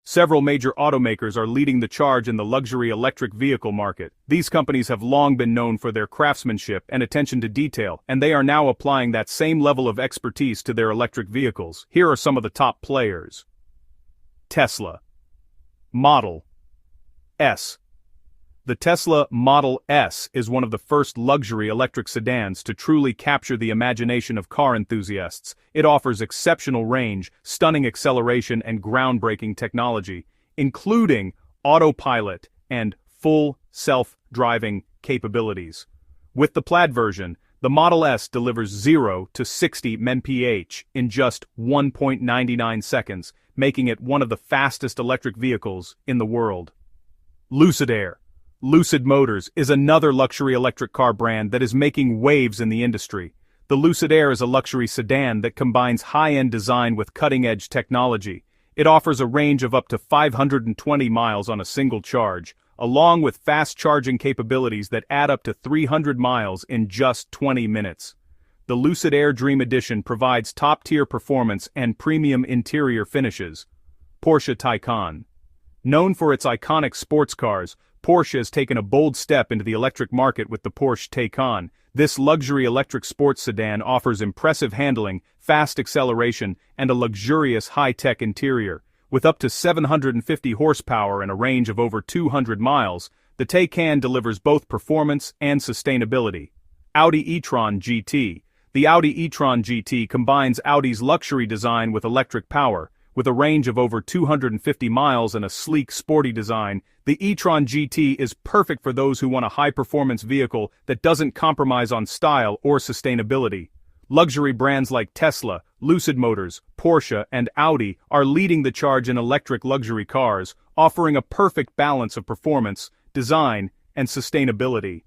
Several major automakers are leading the charge in the luxury electric vehicle market. These companies have long been known for their craftsmanship and attention to detail, and they are now applying that same level of expertise to their electric vehicles. Here are some of the top players. Tesla. Model S. The Tesla Model S is one of the first luxury electric sedans to truly capture the imagination of car enthusiasts. It offers exceptional range, stunning acceleration, and groundbreaking technology, including autopilot and full self-driving capabilities. With the Plaid version, the Model S delivers 0 to 60 mph in just 1.99 seconds, making it one of the fastest electric vehicles in the world. Lucid Air. Lucid Motors is another luxury electric car brand that is making waves in the industry. The Lucid Air is a luxury sedan that combines high-end design with cutting-edge technology. It offers a range of up to 520 miles on a single charge, along with fast charging capabilities that add up to 300 miles in just 20 minutes. The Lucid Air Dream Edition provides top-tier performance and premium interior finishes. Porsche Taycan. Known for its iconic sports cars, Porsche has taken a bold step into the electric market with the Porsche Taycan. This luxury electric sports sedan offers impressive handling, fast acceleration, and a luxurious high-tech interior. With up to 750 horsepower and a range of over 200 miles, the Taycan delivers both performance and sustainability. Audi e-tron GT. The Audi e-tron GT combines Audi's luxury design with electric power. With a range of over 250 miles and a sleek, sporty design, the e-tron GT is perfect for those who want a high-performance vehicle that doesn't compromise on style or sustainability. Luxury brands like Tesla, Lucid Motors, Porsche, and Audi are leading the charge in electric luxury cars, offering a perfect balance of performance, design, and sustainability.